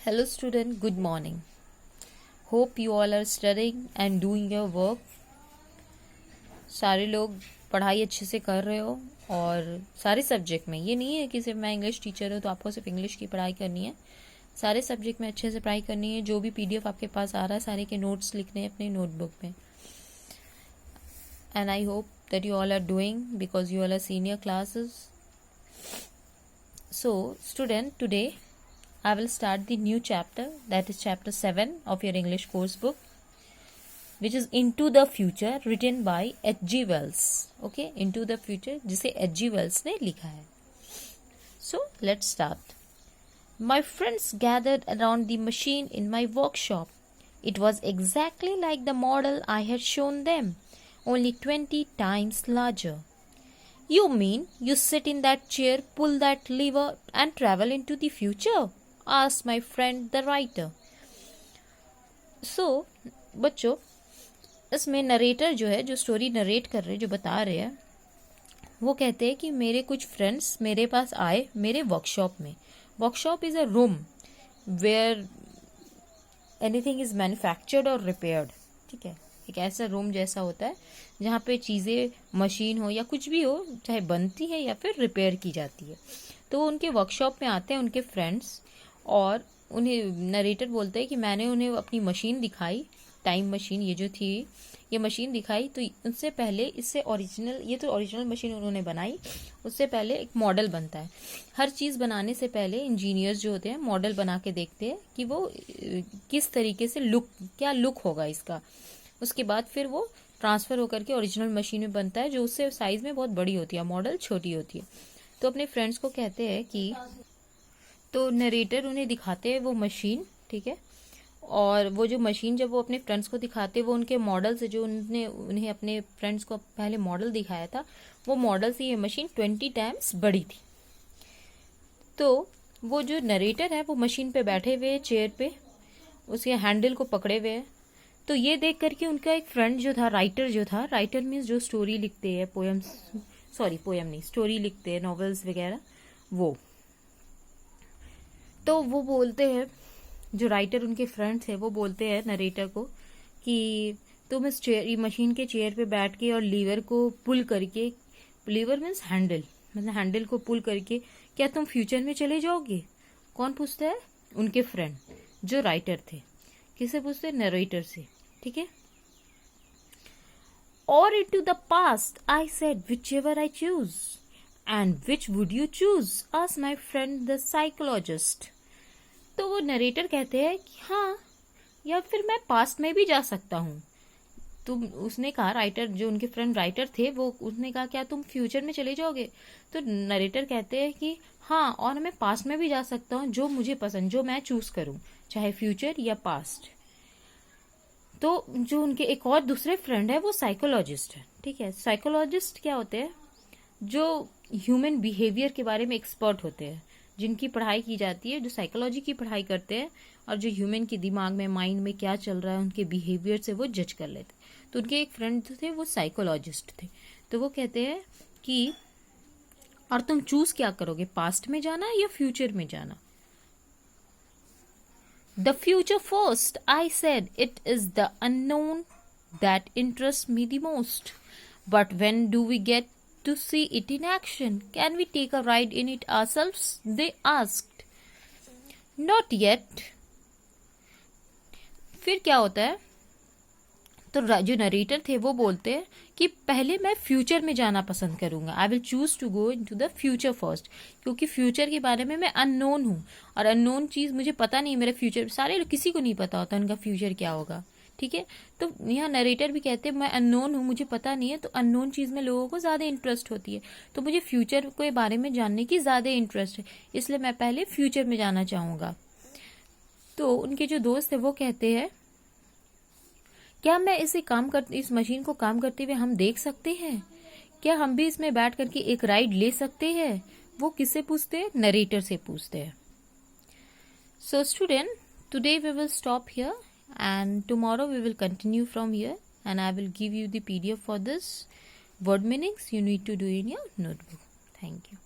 Hello student, good morning. Hope you all are studying and doing your work. सारे लोग पढ़ाई अच्छे से कर रहे हो और सारे सब्जेक्ट में, ये नहीं है कि सिर्फ मैं इंग्लिश टीचर हूँ तो आपको सिर्फ इंग्लिश की पढ़ाई करनी है. सारे सब्जेक्ट में अच्छे से पढ़ाई करनी है. जो भी पीडीएफ आपके पास आ रहा है सारे के नोट्स लिखने हैं अपने नोटबुक में. And I hope that you all are doing because you all are senior classes. So student, today I will start the new chapter, that is chapter 7 of your English course book, which is Into the Future, written by H.G. Wells. Okay, Into the Future, जिसे H.G. Wells ने लिखा है. So let's start. My friends gathered around the machine in my workshop. It was exactly like the model I had shown them, only 20 times larger. You mean you sit in that chair, pull that lever and travel into the future? Asked my friend the writer. So, बच्चों, इसमें narrator जो है, जो story narrate कर रहे हैं, जो बता रहे हैं, वो कहते हैं कि मेरे कुछ फ्रेंड्स मेरे पास आए मेरे वर्कशॉप में. Workshop is a room wear anything is manufactured और रिपेयर्ड. ठीक है, एक ऐसा रूम जैसा होता है जहाँ पे चीज़ें, मशीन हो या कुछ भी हो, चाहे बनती है या फिर रिपेयर की जाती है. तो वो उनके वर्कशॉप में आते हैं उनके फ्रेंड्स, और उन्हें नरेटर बोलते हैं कि मैंने उन्हें अपनी मशीन दिखाई, टाइम मशीन ये जो थी, ये मशीन दिखाई. तो उससे पहले इससे ओरिजिनल, ये तो ओरिजिनल मशीन उन्होंने बनाई, उससे पहले एक मॉडल बनता है. हर चीज़ बनाने से पहले इंजीनियर्स जो होते हैं मॉडल बना के देखते हैं कि वो किस तरीके से लुक, क्या लुक होगा इसका. उसके बाद फिर वो ट्रांसफ़र होकर के ओरिजिनल मशीन में बनता है, जो उससे साइज़ में बहुत बड़ी होती है, मॉडल छोटी होती है. तो अपने फ्रेंड्स को कहते हैं कि, तो नरेटर उन्हें दिखाते हैं वो मशीन. ठीक है, और वो जो मशीन जब वो अपने फ्रेंड्स को दिखाते हैं, वो उनके मॉडल से, जो उन्हें अपने फ्रेंड्स को पहले मॉडल दिखाया था, वो मॉडल से ये मशीन 20 टाइम्स बड़ी थी. तो वो जो नरेटर है वो मशीन पे बैठे हुए चेयर पे, उसके हैंडल को पकड़े हुए है. तो ये देख करके उनका एक फ्रेंड जो था, राइटर मीन्स जो स्टोरी लिखते हैं, पोयम नहीं, स्टोरी लिखते हैं, नॉवेल्स वगैरह, वो. तो वो बोलते हैं, जो राइटर उनके फ्रेंड्स है, वो बोलते हैं नरेटर को कि तुम इस चेयर, मशीन के चेयर पे बैठ के और लीवर को पुल करके, लीवर मीन्स हैंडल, मतलब हैंडल को पुल करके क्या तुम फ्यूचर में चले जाओगे? कौन पूछता है? उनके फ्रेंड जो राइटर थे. किसे पूछते हैं? नरेटर से. ठीक है. और into the past, I said, whichever I choose. And which would you choose? asked my friend the psychologist. तो वो नरेटर कहते हैं कि हाँ, या फिर मैं पास्ट में भी जा सकता हूँ. तुम, उसने कहा, राइटर जो उनके फ्रेंड राइटर थे, वो उसने कहा क्या तुम फ्यूचर में चले जाओगे? तो नरेटर कहते हैं कि हाँ, और मैं पास्ट में भी जा सकता हूँ, जो मुझे पसंद, जो मैं चूज करूँ, चाहे फ्यूचर या पास्ट. तो जो उनके एक और दूसरे फ्रेंड है वो साइकोलॉजिस्ट है. ठीक है, साइकोलॉजिस्ट क्या होते हैं? जो ह्यूमन बिहेवियर के बारे में एक्सपर्ट होते हैं, जिनकी पढ़ाई की जाती है, जो साइकोलॉजी की पढ़ाई करते हैं, और जो ह्यूमन के दिमाग में, माइंड में क्या चल रहा है, उनके बिहेवियर से वो जज कर लेते. तो उनके एक फ्रेंड थे, वो साइकोलॉजिस्ट थे. तो वो कहते हैं कि और तुम चूज क्या करोगे, पास्ट में जाना या फ्यूचर में जाना? The future first, I said. It is the unknown that interests me the most. But when do we get to see it in action? Can we take a ride in it ourselves? They asked. Not yet. फिर क्या होता है? तो जो narrator थे वो बोलते हैं कि पहले मैं फ्यूचर में जाना पसंद करूंगा. I will choose to go into the future first, क्योंकि फ्यूचर के बारे में मैं अननोन हूँ, और अननोन चीज़ मुझे पता नहीं, मेरा फ्यूचर, सारे लोग, किसी को नहीं पता होता उनका फ्यूचर क्या होगा. ठीक है, तो यहाँ नरेटर भी कहते हैं मैं अननोन हूँ, मुझे पता नहीं है. तो अननोन चीज़ में लोगों को ज़्यादा इंटरेस्ट होती है, तो मुझे फ्यूचर के बारे में जानने की ज़्यादा इंटरेस्ट है, इसलिए मैं पहले फ्यूचर में जाना चाहूँगा. तो उनके जो दोस्त है वो कहते हैं, क्या मैं इस मशीन को काम करते हुए हम देख सकते हैं? क्या हम भी इसमें बैठ करके एक राइड ले सकते हैं? वो किससे पूछते हैं? नरेटर से पूछते हैं. So student, today we will stop here and tomorrow we will continue from here, and I will give you the PDF for this word meanings you need to do in your notebook. Thank you.